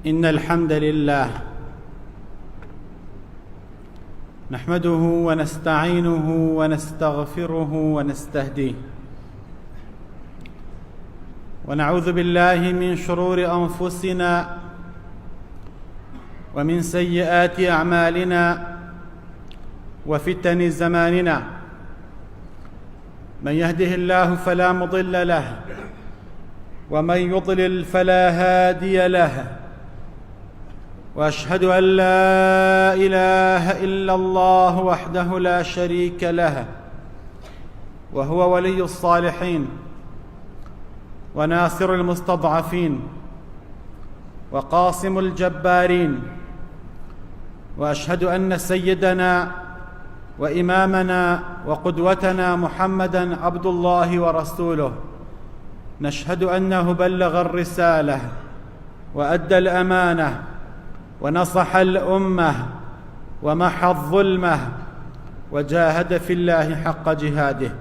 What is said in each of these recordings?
إن الحمد لله نحمده ونستعينه ونستغفره ونستهديه، ونعوذ بالله من شرور أنفسنا ومن سيئات أعمالنا وفتن زماننا. من يهده الله فلا مضل له، ومن يضلل فلا هادي له، وأشهد أن لا إله إلا الله وحده لا شريك له، وهو ولي الصالحين وناصر المستضعفين وقاصم الجبارين. وأشهد أن سيدنا وإمامنا وقدوتنا محمدًا عبد الله ورسوله. نشهد أنه بلغ الرسالة وأدى الأمانة ونصح الأمة ومحى الظلمة وجاهد في الله حق جهاده،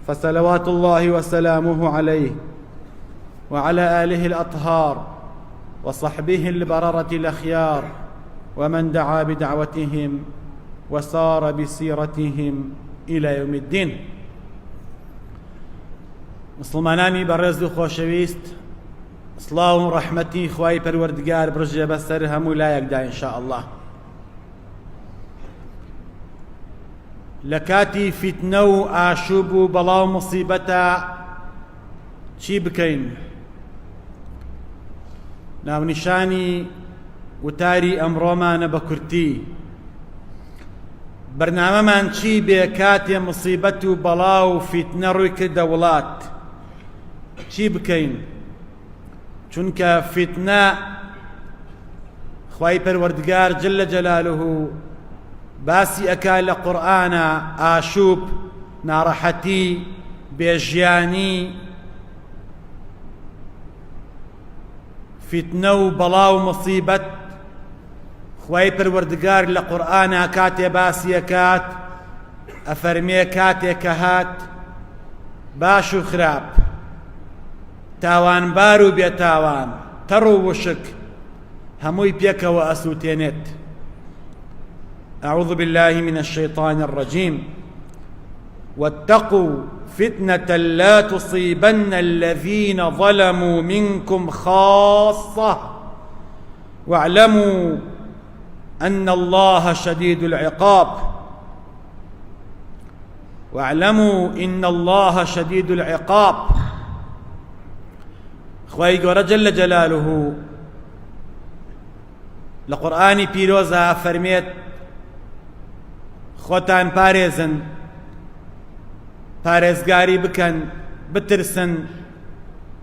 فصلوات الله وسلامه عليه وعلى آله الأطهار وصحبه البررة الأخيار، ومن دعا بدعوتهم وسار بسيرتهم إلى يوم الدين. مسلمانانی بەڕێز و خۆشەویست، سڵاو و ڕەحمەتی خوای پەروەردگار بڕژێ بەسەر هەموو لایەکدا ئینشاء الله. لە کاتی فیتنە و ئاشوب و بەڵاو موسیبەتە چی بکەین؟ ناونیشانی وتاری ئەمڕۆمانە بە کورتی. بەرنامەمان چی بێ کاتێ موسیبەت و بەڵاو و فیتنە ڕووی کردە وڵات؟ چی بکەین؟ چونکە فیتنە خوای پەروەردگار جل جلاله باسی ئەکا لە قورئانە، ئاشوب، ناڕەحەتی، بێژیانی، فیتنە و بەڵاو موسیبەت. خوای پەروەردگار لە قورئانە کاتێ باسی ئەکات ئەفەرمێ کاتێک کە هات باش و خراپ، تاوانبار و بێتاوان، تەڕ و وشک هەمووی پێکەوە ئەسووتێنێت. أعوذ بالله من الشيطان الرجيم. واتقوا فتنة لا تصيبن الذين ظلموا منكم خاصة واعلموا أن الله شديد العقاب. واعلموا إن الله شديد العقاب. خوای گەورە جل جلاله لە قورئانی پیرۆزە فەرمێت خۆتان پارێزن، پارێزگاری بکەن، بترسن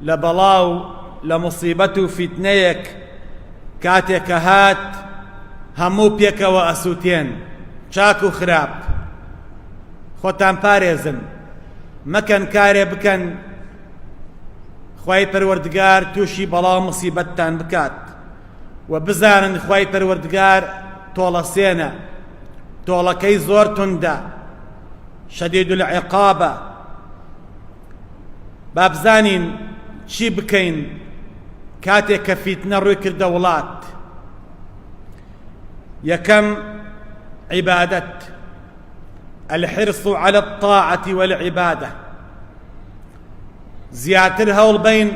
لە بەڵاو لە موسیبەت و فیتنەیەک کاتێک کە هات هەموو پێکەوە ئەسووتێن، چاک و خراپ. خۆتان پارێزن، مەکەن کارێ بکەن خوای پەروەردگار تووشی بەڵاو موسیبەتتان بکات، و بزانن خوای پەروەردگار تۆڵە سێنە، تۆڵەکەی زۆر توندە، شەدید العقابە. با بزانین چی بکەین کاتێک کە فیتنە ڕووی کردە وڵات. یەکەم عیبادەت، الحرص على الطاعة والعبادة. زیاتر هەوڵ بین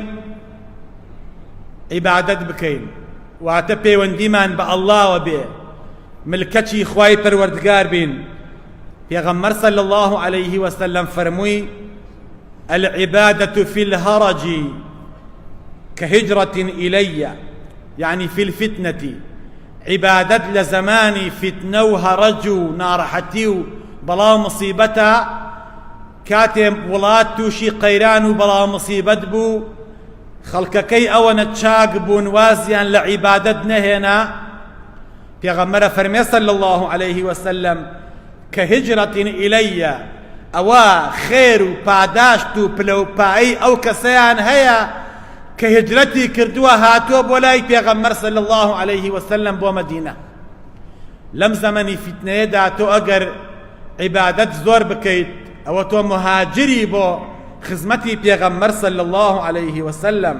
عیبادەت بکەین، واتە پەیوەندیمان بە ئەڵڵاوە بێ، ملکەتی خوای پەروەردگار بین. پێغەمبەر صلی الله عليه وسلم فەرمووی: العبادة في الهرج كهجرة إلي، يعني في الفتنة. عبادت لزمانی فتنە و هەڕەج و ناڕەحەتی و بەڵاو موسیبەتە، کاتێ وڵات تووشی قەیران و بەڵاو موسیبەت بوو، خەڵکەکەی ئەوەنە چاک بوون وازیان لە عیبادەت نەهێنا. پێغەمبەرە فەرمێ صلی الله عليه وسلم: كهجرة إلي، ئەوە خێر و پاداشت و پلەپایی ئەو کەسەیان هەیە کە هجرەتی کردووە هاتووە بۆ لای پێغەمبەر صلی الله عليه وسلم بۆ مەدینە. لەم زەمەنی فیتنەیەدا تۆ ئەگەر عیبادەت زۆر بکەیت، ئەوە تۆ مهاجری بۆ خزمەتی پێغەمبەر صلی الله عليه وسلم.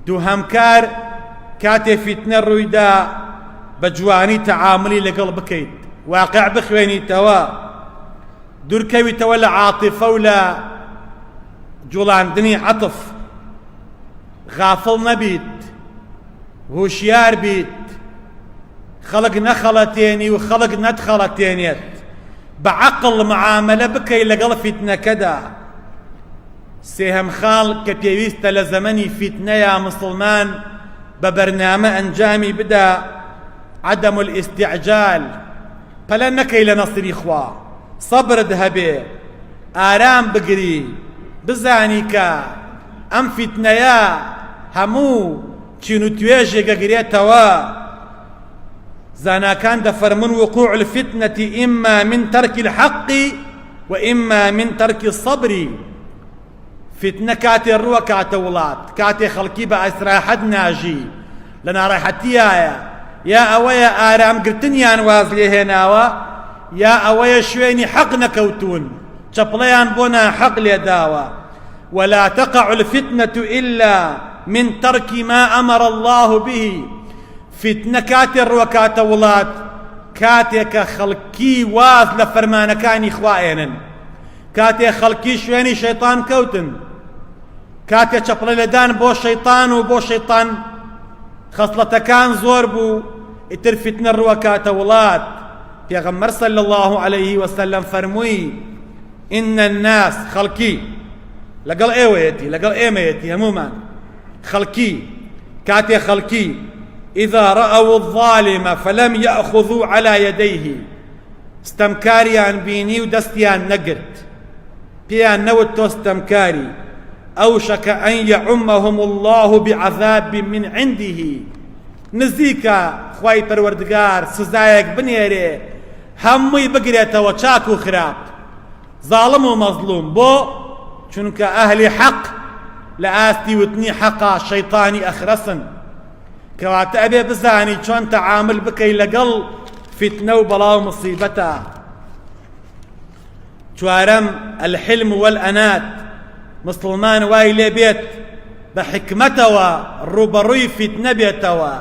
دووهەمکار كاتێ فیتنە ڕوویدا بە جوانی تەعاملی لەگەڵ بکەیت، واقع بخوێنیتەوە، دوورکەویتەوە لە عاتیفە و لە جوڵاندنی عەتف، غافڵ نەبیت، هوشیار بیت، خەڵک نەخەڵەتێنی و خەڵک نەتخەڵەتێنێت، بە عەقڵ معاملە بکەی لەگەڵ فیتنەکەدا. سێهەم خاڵ کە پێویستە لە زەمەنی فیتنەیە مسلمان بە بەرنامە ئەنجامی بدا، عەدەم الاستیعجال، پەلە نەکەی لە نەسری خوا، سەبرت هەبێ، ئارام بگری، بزانی کە ئەم فیتنەیە هەموو چین و توێژێک ئەگرێتەوە. زاناکان دەفەرمون وقوع الفتنة إما من ترك الحق وإما من ترك الصبر. فتنە کاتێ ڕووە کاتە وڵات، کاتێ خەڵکی بە ئەستراحەت ناژی، لە ناڕەحەتیایە، یا ئەوەیە ئارامگرتنیان واز لێهێناوە، یا ئەوەیە شوێنی حەق نەکەوتون، چەپڵەیان بۆ ناحەق لێداوە. ولا تقع الفتنة إلا من ترك ما أمر الله به. فتنە کاتێ ڕووە کاتە وڵات، کاتێکە خەڵکی واز لە فەرمانەکانی خوایێنن، کاتێ خەڵکی شوێنی شەیطان کەوتن، کاتێ چەپڵە لەدان بۆ شەیطان و بۆ شەیطان خەسڵەتەکان زۆر بوو، ئیتر فتنە ڕووە کاتە وڵات. پێغەمبەر صلی الله عليه وسلم فەرمووی إن الناس خەڵکی، لەگەڵ ئێوەیەتی، لەگەڵ ئێمەیەتی هەمومان، خەڵکی کاتێ خەڵکی إذا رأوا الظالم فلم يأخذوا على يديه، ستەمکاریان بینی و دەستیان نەگرت، پێیان نەوت تۆ ستەمکاری، أوشك أن يعمهم الله بعذاب من عنده، نزیکە خوای پەروەردگار سزایەک بنێرێ هەمووی بگرێتەوە چاک و خراپ، زاڵم و مەزلوم. بۆ چونکە ئەهلی حەق لە ئاستی وتنی حەقا شەیطانی ئەخرەسن، کەواتە ئەبێ بزانی چۆن تەعامل بکەی لەگەڵ فتنە و بەڵاو مصیبەتە. چوارەم الحلم والأنات، مسلمان وای لێ بێت بە حکمەتەوە ڕوبەڕووی فتنە بێتەوە،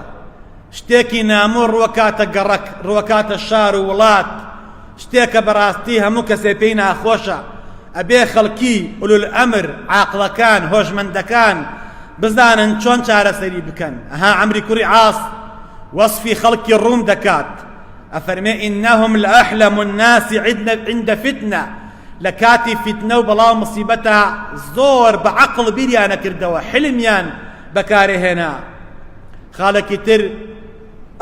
شتێکی نامۆ ڕووەکاتە گەڕەک، ڕووەکاتە شار و وڵات، شتێکە بەڕاستی هەموو کەسێ پێی ناخۆشە، ئەبێ خەڵکی ئولول ئەمر عاقڵەکان هۆشمەندەکان بزانن چۆن چارەسەری بکەن. ئەها عەمری کوڕی عاص وەصفی خەڵکی ڕووم دەکات، ئەفەرمێ إنهم لأحلم الناس عند فتنة، لە کاتی فتنە و بەڵاو مصیبەتە زۆر بە عەقڵ بیریانە کردەوە، حلمیان بەکارهێنا. خاڵێکی تر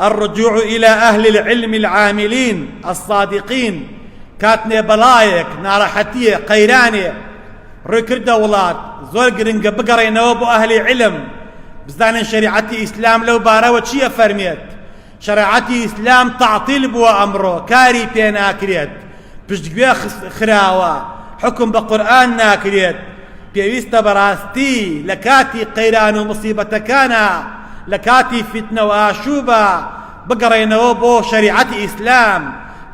الرجوع إلى أهل العلم العاملين الصادقين، کاتنێ بەڵایەک ناڕەحەتیە قەیرانێ ڕووی کردە وڵات، زۆر گرنگە بگەڕێنەوە بۆ ئەهلی علم، بزانن شریعەتی ئیسلام لەو بارەوە چییە فەرمێت. شریعەتی ئیسلام تەعتیل بووە ئەمڕۆ، کاری پێ ناکرێت، پشتگوێ خراوە، حکم بە قورئان ناکرێت. پێویستە بەڕاستی لە کاتی قەیران و مصیبەتەکانە، لە کاتی فتنە و ئاشوبە بگەڕێنەوە بۆ شریعەتی ئیسلام،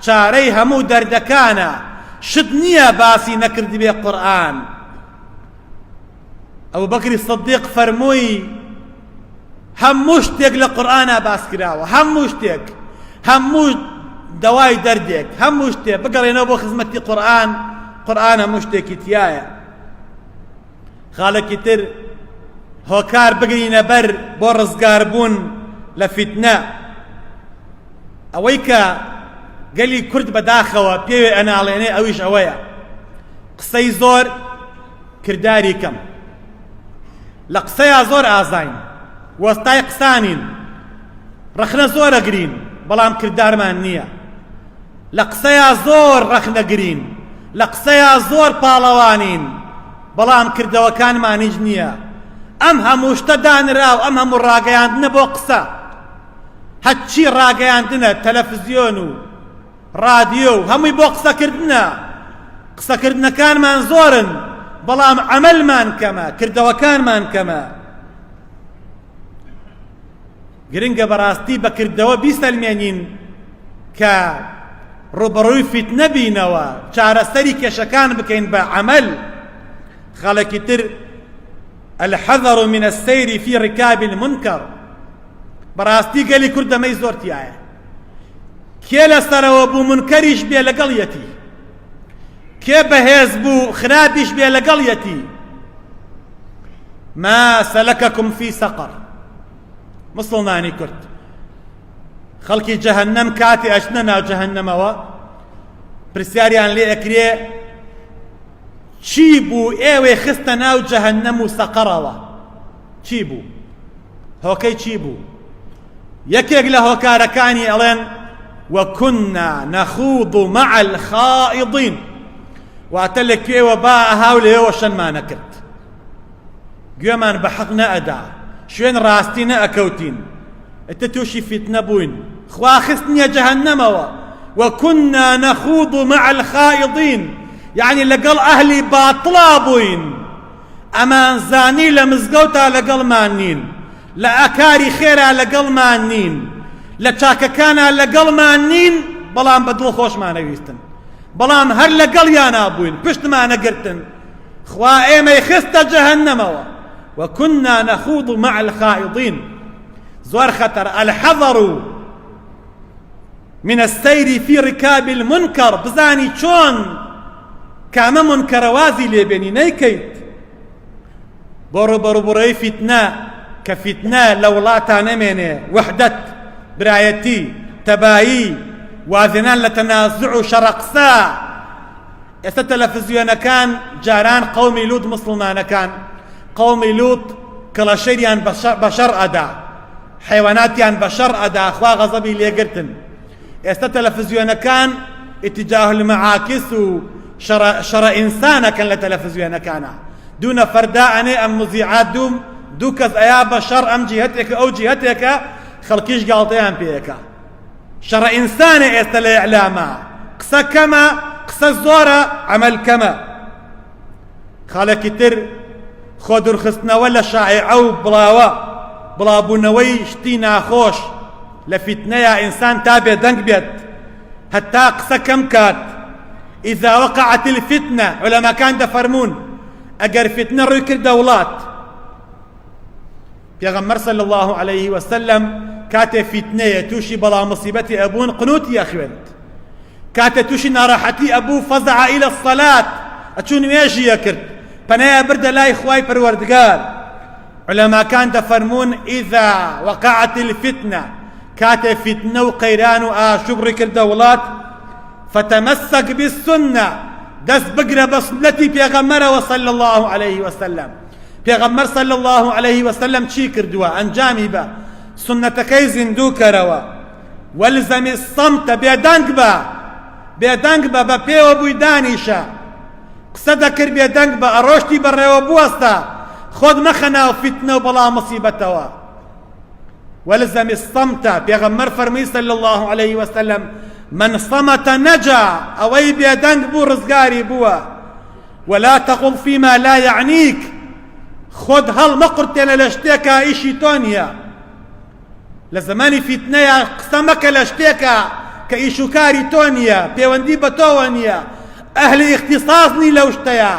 چارەی هەموو دەردەکانە، شت نییە باسی نەکردی بێ قورئان. ئەبوو بەکری سەدیق فەرمووی هەموو شتێک لە قورئانە باس کراوە، هەموو شتێک، هەموو دەوای دەردێک، هەموو شتێک بگەڕێنەوە بۆ خزمەتی قورئان، قورئان هەموو شتێکی تایە. خاڵێکی تر هۆکار بگرینە بەر بۆ ڕزگاربوون لە فتنە. ئەوەی کە گەلی کورد بەداخەوە پێوێ ئەناڵێنێ ئەویش ئەوەیە، قسەی زۆر کردداری کەم. لە قسەیە زۆر ئازاین، وەستای قسانین، ڕەخنە زۆر ئەگرین بەڵام کردارمان نییە. لە قسەیە زۆر ڕەخنەگرین، لە قسەیە زۆر پاڵەوانین بەڵام کردەوەکانمانیش نییە. ئەم هەموو شتە دانراو، ئەم هەموو ڕاگەیاندنە بۆ قسە، هەرچی ڕاگەیاندنە تەلەڤیزیۆن و رادیۆ و هەمووی بۆ قسەکردنە. قسەکردنەکانمان زۆرن بەڵام عەمەلمان کەمە، کردەوەکانمان کەمە. گرنگە بەڕاستی بەکردەوە بیسەلمێنین کە ڕوبەڕووی فتنە بینەوە، چارەسەری کێشەکان بکەین بە عەمەل. خاڵێکی تر الحذر من السير في ركاب المنكر، بەڕاستی گەلی کورد دەمەی زۆرتیایە کێ لەسەرەوە بوو منکەریش بێ لەگەڵ یەتی کێ بەهێز بوو خراپیش بێ لەگەڵ یەتی ما سەلەکەکم فی سەقەر مسڵمانی کورد خەڵکی جەهەنەم کاتی ئەچنە ناو جەهەنەمەوە پرسیاریان لێ ئەکرێ چی بوو ئێوەی خستە ناو جەهەنەم و سەقەرەوە چی بوو هۆکەی چی بوو یەکێک لە هۆکارەکانی ئەڵێن وكنا نخوض مع الخائضين واتە لەکوێوە با ئەهاو لێەوە شەنمانە کرد گوێمان بە حەق نەئەدا شوێن ڕاستی نەئەکەوتین ئێتە تووشی فیتنە بووین خوا خستنیە جەهەنەمەوە وكنا نخوض مع الخائضين يعني لەگەڵ ئەهلی باتڵا بووین ئەمان زانی لە مزگەوتا لەگەڵمان نین لە ئەکاری خێرا لەگەڵمان نین لە چاکەکانە لەگەڵمان نین بەڵام بە دڵ خۆشمانەویستن بەڵام هەر لەگەڵیانە بووین پشتمانە گرتن خوا ئێمەی خستە جەهەنەمەوە وكنا نخوض مع الخائضين زۆر خەتەر الحذر من السير في ركاب المنكر بزانی چۆن کامە منکەرەوازی لێبێنی نەیکەیت بۆ ڕوبەڕووبڕەی فیتنە کە فیتنە لە وڵاتە نەمێنێ وحدەت برایەتی تەبایی وازێنان لە تەنازع و شەڕەقسە ئێستا تەلەڤیزیۆنەکان جاران قەومی لووت مسڵمانەکان قەومی لووت کڵەشەریان بە شەڕ ئەدا حیواناتیان بە شەڕ ئەدا خوا غەزەبی لێگرتن ئێستا تەلەڤیزیۆنەکان ئیتیجاه المەعاکس و شەڕە ئینسانەکەن لە تەلەڤیزیۆنەکانە دوو نەفەر دائەنێ ئەم مذیعات دوو کەس ئەیا بە شەڕ ئەم جیهەتێکە ئەو جیهەتێکە خەڵکیش گاڵتەیان پێیەکە شەڕە ئینسانە ئێستا لە ئیعلامە قسە کەمە قسە زۆرە عەمەل کەمە خاڵێکی تر خۆ دوورخستنەوە لە شائیعە و بڵاوبوونەوەی شتی ناخۆش لە فیتنەیە ئینسان تا بێدەنگ بێت هەتا قسە کەم کات إذا وقعت الفتنة علماء كان دفرمون أجر فتنة ركر دولات پیغمبر صلى الله عليه وسلم كاتي فتنة توشي بلا مصيبتي أبون قنوتي أخوانت كاتي توشي ناراحتي أبو فزع إلى الصلاة أتشون ميجي يكرد بنايا برد لا إخواي پروردگار علماء كان دفرمون إذا وقعت الفتنة كاتي فتنة وقيران وآشوب ركر دولات فتمسك بالسنة دس بقرة بسنتي پیغمبر صلى الله عليه وسلم پیغمبر صلى الله عليه وسلم چی کردوا انجامی با سنتكي زندو کروا والزم الصمت بێدەنگ بە پێوە بووی دانیشە قسە دەکرد بێدەنگ بە ئەڕۆشتی بەڕێوە بوەستە خۆت مەخە ناو فیتنە و بەڵام مصیبەتەوە والزم الصمت پیغمبر فرمی صلى الله عليه وسلم من صمت نجا ئەوەی بێدەنگ بوو ڕزگاری بووە ولا تقل فيما لا يعنيك خۆت هەڵمەقورتێنە لە شتێکە ئیشی تۆ نییە لە زمانی فیتنەیە قسە مەکە لە شتێکە کە ئیش و کاری تۆ نییە پەیوەندی بە تۆوە نییە ئەهلی اختصاصنی لەو شتەیە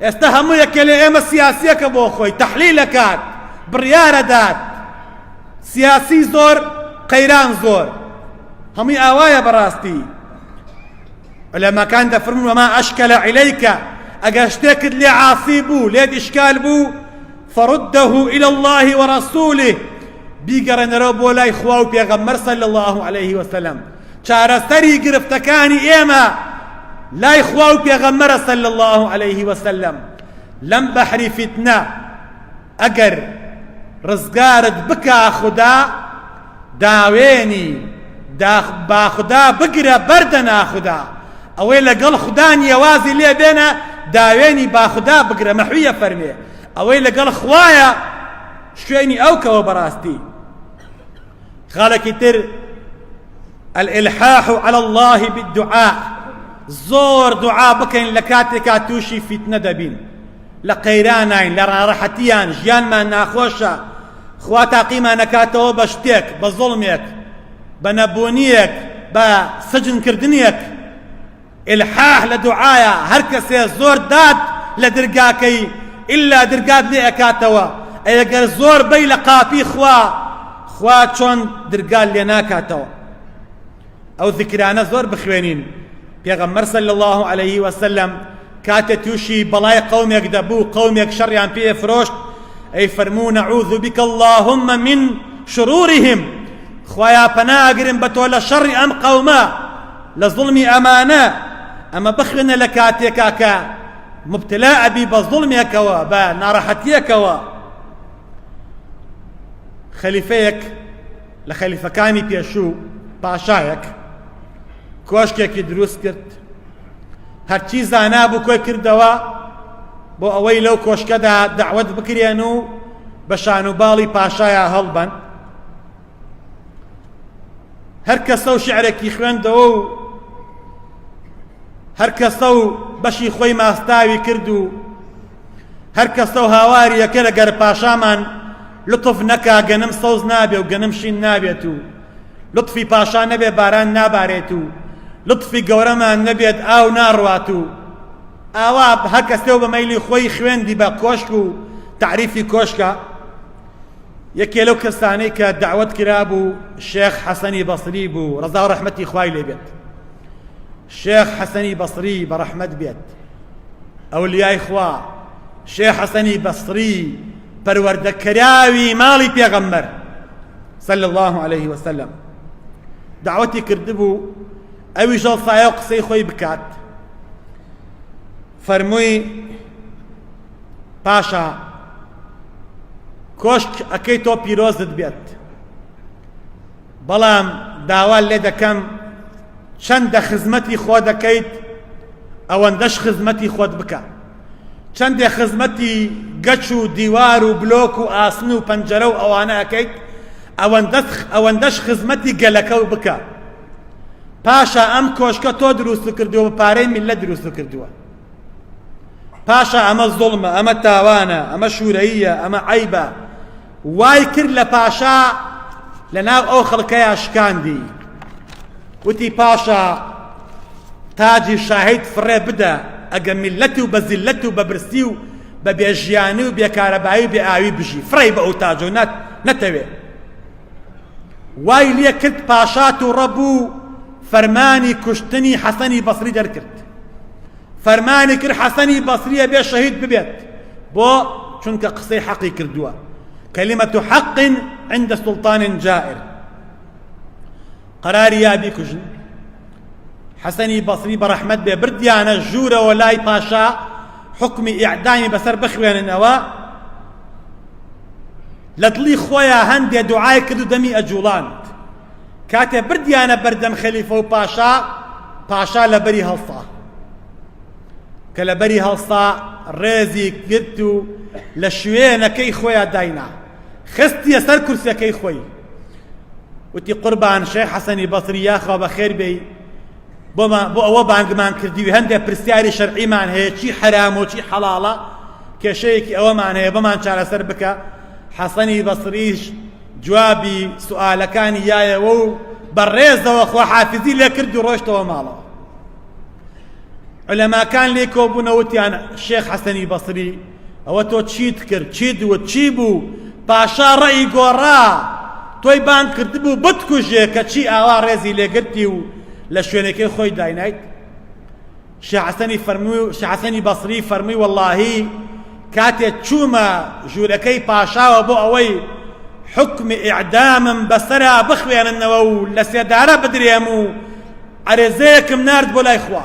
ئێستا هەموو یەکێ لە ئێمە سیاسیەکە بۆ خۆی تەحلیلەکات بڕیارە دات سیاسی زۆر قەیران زۆر هەمووی ئاوایە بەڕاستی علەماکان دەفەرمون وما ئەشکەلە عیلەیکە ئەگەر شتێکت لێ عاسی بوو لێت ئیشکال بوو فەڕودەه إلى الله ورسوله بیگەڕێنەرەوە بۆ لای خوا و پێغەمبەر صلی الله عليه وسلم چارەسەری گرفتەکانی ئێمە لای خوا و پێغەمبەرە صلی الله عليه وسلم لەم بەحری فیتنە ئەگەر ڕزگارت بکا خوددا داوێنی با خوددا بگرە بەردە ناخوددا ئەوەی لەگەڵ خوددا نیەوازی لێ بێنە داوێنی با خوددا بگرە مەحویە فەرمێ ئەوەی لەگەڵ خوایە شوێنی ئەوکەوە بەڕاستی خاڵێکی تر الإلحاح على الله بالدعاء زۆر دوعا بکەین لە کاتێکا تووشی فیتنە دەبین لە قەیرانین لە ڕاحەتیان ژیانمان ناخۆشە خوا تاقیمان نەکاتەوە بە شتێک بە زوڵمێک بە نەبوونیەک بە سجنکردنیەک إلحاح لە دوعایە هەر کەسێ زۆر داد لە دەرگاکەی ئللا دەرگات لێ ئەکاتەوە ئەگەر زۆر بەی لە قاپی خوا خوا چۆن درگال لێ ناکاتەوە. ئەو ذکرانە زۆر بخوێنین. پێغەمبەر صلی الله عليه وسلم کاتێ تووشی بەڵای قەومێک دەبوو، قەومێک شەڕیان پێ فرۆشت، ئەی فەرموو نەعوذ بک اللهم من شرورهم، خوایا پەناگرم بە تۆ لە شەڕی ئەم قەومە، لە زوڵمی ئەمانە. ئەمە بخوێنە لە کاتێکا کە مبتلا ئەبی بە زوڵمێکەوە، بە ناڕەحەتیەکەوە. خەلیفەیەک لە خەلیفەکانی پێشوو، پاشایەک کۆشکێکی دروست کرد، هەرچی زانا بوو کۆی کردەوە بۆ ئەوەی لەو کۆشکەدا دەعوەت بکرێن و بە شانوباڵی پاشایە هەڵبەن. هەر کەسە و شیعرێکی خوێندەوە و هەر کەسە و بەشی خۆی ماستاوی کرد و هەر کەسە و هاواری یەکە لەگەر پاشامان لطف نەکا، گەنم سەوز نابێ و گەنم شین نابێت و لطفی پاشا نەبێ باران نابارێت و لطفی گەورەمان نەبێت ئاو ناڕوات و ئاوا هەر کەسێ و بە مەیلی خۆی خوێندی بە کۆشک و تعریفی کۆشکە. یەکێ لەو کەسانەی کە دعوەت کرابوو شێخ حەسەنی بەسری بوو، ڕەزا و ڕەحمەتی خوای لێ بێت. شێخ حەسەنی بەسری بە ڕەحمەت بێت، ئەولیای خوا. شێخ حەسەنی بەسری پەروەردەکراوی ماڵی پێغەمبەر صلی الله عليه وسلم دعوەتی کردبوو ئەوی ژەڵسایە و قسەی خۆی بکات. فەرمووی پاشا کۆشک ئەکەی تۆ پیرۆزت بێت، بەڵام داوا لێ دەکەم چەندە خزمەتی خۆ دەکەیت ئەوەندەش خزمەتی خۆت بکە، چەندێ خزمەتی گەچ و دیوار و بلۆک و ئاسن و پەنجەرە و ئەوانە ئەکەیت ئەوەندەش خزمەتی گەلەکە و بکە. پاشا ئەم کۆشکە تۆ دروست کردووە، بە پارەی میلەت دروست کردووە. پاشا ئەمە زوڵمە، ئەمە تاوانە، ئەمە شوورەییە، ئەمە عەیبە. وای کرد لە پاشا لەناو ئەو خەڵکەیە شکاندی، وتی پاشا تاجی شاهید فڕێ بدە ئەگە میلەت و بە زیلەت و بە برسی و بە بێژیانی و بێکارەبایی و بێ ئاوی بژی، فڕێی بە ئەو تاجە و نەتەوێ. وای لێ کرد پاشات و ڕەبوو فەرمانی کوشتنی حەسەنی بەسری دەرکرد. فەرمانی کرد حەسەنی بەسریە بێ شەهید ببێت، بۆ چونکە قسەی حەقی کردووە. کەلیمەت حەق عند سوڵتان جائر. قەراری یابی کوژن. حەسەنی بەسری بە ڕەحمەت بێ بردیانە ژوورەوە لای پاشا، حکمی ئیعدامی بەسەر بخوێننەوە. لە دڵی خۆیان هەندێ دوعای کرد و دەمی ئەجوڵاند. کاتێ بردیانە بەردەم خەلیفە و پاشا لەبەری هەڵسا، کە لەبەری هەڵسا ڕێزی گرت و لە شوێنەکەی خۆیان داینا، خستیە سەر کورسەکەی خۆی، وتی قوربان شێخ حەسەنی بەسری یاخوا بەخێر بێی، بۆ ئەوە بانگمان کردی و هەندێک پرسیاری شەرعیمان هەیە، چی حرام و چی حەڵاڵە، کێشەیەکی ئەوەمان هەیە بەمان چارەسەر بکە. حەسەنی بەسریش جوابی سوئالەکانی یایەوە و بەڕێزەوە خواحافیزی لێ کرد و ڕۆیشتەوە ماڵەوە. عولەماکان لێ کۆبوونەوتیان شێخ حەسەنی بەسری ئەوە تۆ چیت کرد، چی دووت، چی بوو؟ پاشا ڕەئی گۆڕا، تۆی بان کردبوو بتکوژێ کە چی ئاوا ڕێزی لێگرتی و لە شوێنەکەی خۆی داینایت. شێخ حەسەنی بەسری فەرمووی وەڵڵاهی کاتێک چوومە ژوورەکەی پاشاوە بۆ ئەوەی حکمی ئیعدامم بەسەرا بخوێننەوە و لە سێدارە بدرێم و عەرێزەیەکم نارد بۆ لای خوا،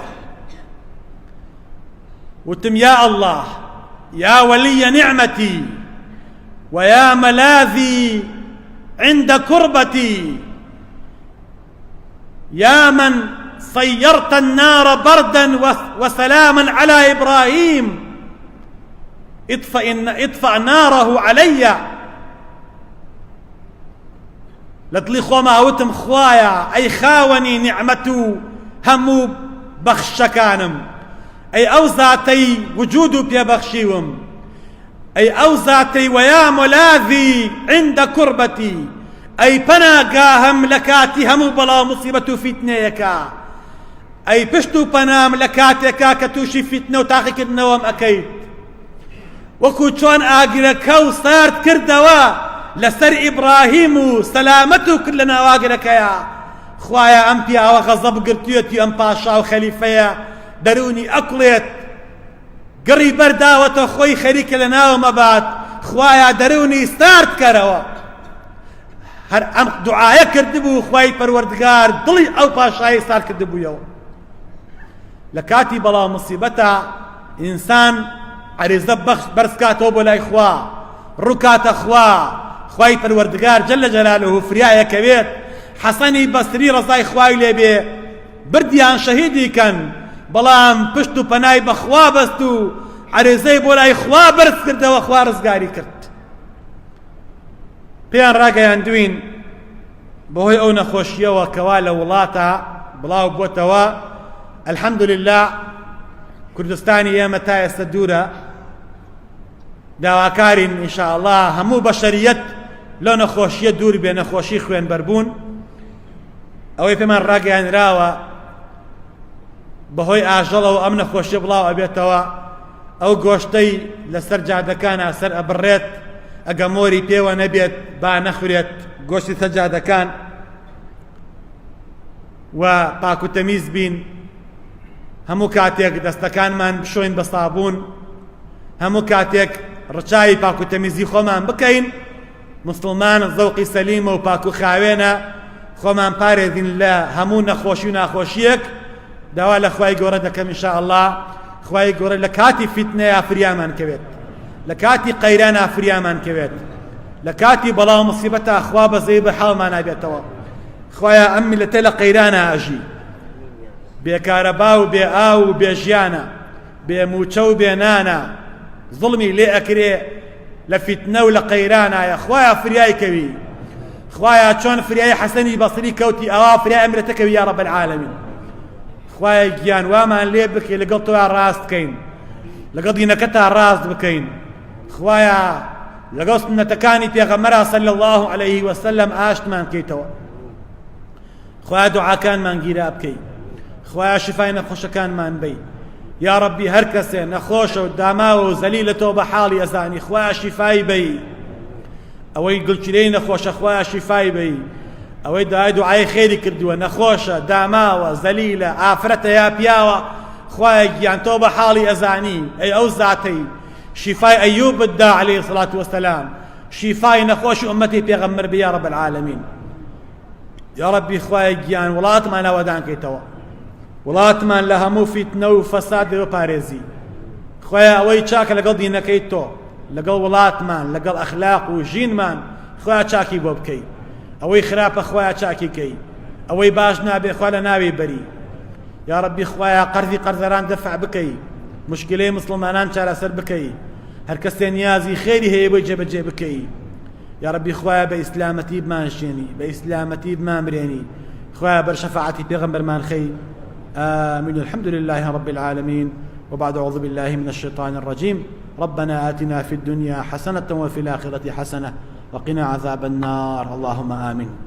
وتم یا الله یا وەلیە نعمەتی ويا ملاذي عند كربتي يا من صيرت النار بردا وسلاما على إبراهيم اطفأ ناره علي. لدلي خوما وتم خوايا أي خاوني نعمتو همو بخشكانم أي أوزاتي وجودو بيا بخشيوم أي أوزاتي ويا ملاذي عند كربتي أي پناگاهم لكاتي همو بلا مصيبتو فتنيكا أي پشتو پنام لكاتيكا كتوشي فتنة وتاقي كدنوام أكيد وكو چون آگركو سارت كردوا لەسەر ئیبراهیم و سەلامەت و کرد لە ناواگرەکەیە خوایە ئەم پیاوە غەزەب گرتوویەتی ئەم پاشا و خەلیفەیە دەرونی ئەکڵێت گڕی بەرداوەتە خۆی خەریکە لە ناوە مەبات خوایە دەرونی سارد کەرەوە هەر ئەم دوعایە کردبوو خوای پەروەردگار دڵی ئەو پاشایی سارد کردبوویەوە لە کاتی بەڵاو مصیبەتە ئینسان عەریزە بەرزکاتەوە بۆ لای خوا ڕووکاتە خوای پەروەردگار جەلە جەلالوه فریایەکەوێت حەسەنی بەسری ڕەزای خوای لێبێ بردیان شەهیدی کەن بەڵام پشت و پەنای بەخوا بەست و عەریزەی بۆ لای خوا بەرز کردەوە خوا ڕزگاری کرد پێیان ڕاگەیاندوین بەهۆی ئەو نەخۆشیەوە کەوا لە وڵاتە بڵاو بۆتەوە الحەمدولله کوردستانی ئێمە تا ئێستا دوورە داواکارین ئینشاءالله هەموو بەشەریەت لەو نەخۆشیە دوور بێ نەخۆشی خوێنبەربوون ئەوەی پێمان ڕاگەیاندراوە بەهۆی ئاژەڵەوە ئەم نەخۆشیە بڵاو ئەبێتەوە ئەو گۆشتەی لەسەر جادەکانە سەر ئەبڕێت ئەگە مۆری پێوە نەبێت با نەخورێت گۆشتی سەجادەکان و پاک و تەمیز بین هەموو کاتێک دەستەکانمان بشۆین بە سابوون هەموو کاتێک ڕچاوی پاک و تەمیزی خۆمان بکەین مسلمان زەوقی سەلیمە و پاک و خاوێنە خۆمان پارێزین لە هەموو نەخۆشی و ناخۆشیەک داوا لە خوای گەورە دەکەم ئینشاءالله خوای گەورە لە کاتی فیتنەیە فریامان کەوێت لە کاتی قەیرانە فریامان کەوێت لە کاتی بەڵاو مصیبەتە خوا بەزەی بە حاڵمان نابێتەوە خوایە ئەم میلەتە لە قەیرانە ئاژی بێکارەبا و بێ ئاو و بێ ژیانە بێ موچە و بێ نانە ظڵمی لێ ئەکرێ لە فیتنە و لە قەیرانایە خوایە فریای کەوی خوایە چۆن فریای حەسەنی بەسری کەوتی ئەوا فریای ئەم میلەتە کەوی یا ڕەب العالەمین خوایە گیان وامان لێ بکەی لەگەڵ تۆ ڕاست بکەین لەگەڵ دینەکەتا ڕاست بکەین خوایە لەگەڵ سنەتەکانی پێغەمبەرا صلی الله علیه وسلم ئاشتمان بکەیتەوە خوایە دوعاکانمان گیرا بکەی خوایە شیفای نەخۆشەکانمان بەی یا ڕەبی هەر کەسێ نەخۆشە و داماوە و زەلیلە تۆ بە حاڵی ئەزانی خوایە شیفای بەی ئەوەی گڵچیرەی نەخۆشە خوایە شیفای بەی ئەوەی دوعای خێری کردووە نەخۆشە داماوە زەلیلە ئافرەتە یا پیاوە خوایە گیان تۆ بە حاڵی ئەزانی ئەی ئەو زاتەی شیفای ئەیوب بددا عەلەیهی سەڵات وەسەلام شیفای نەخۆشی ئومەتی پێغەمبەر بە یا ڕەب العالەمین یا ڕەبی خوایە گیان وڵاتمان ئاوادانکەیتەوە وڵاتمان لە هەموو فیتنە و فەساد بپارێزی خوایە ئەوەی چاکە لەگەڵ دینەکەی تۆ لەگەڵ وڵاتمان لەگەڵ ئەخلاق و ژینمان خوایە چاکی بۆ بکەی ئەوەی خراپە خوایە چاکی کەی ئەوەی باش نابێ خوا لە ناوی بەری یا ڕەبی خوایە قەرزی قەرزەران دەفع بکەی مشکلەی مسلمانان چارەسەر بکەی هەر کەسێ نیازی خێری هەیە بۆی جێبەجێ بکەی یا ڕەبی خوایە بە ئیسلامەتی بمانشێنی بە ئیسلامەتی بمامرێنی خوایە بەر شەفاعەتی پێغەمبەرمان خەی آمين الحمد لله رب العالمين وبعد أعوذ بالله من الشيطان الرجيم ربنا آتنا في الدنيا حسنة وفي الآخرة حسنة وقنا عذاب النار اللهم آمين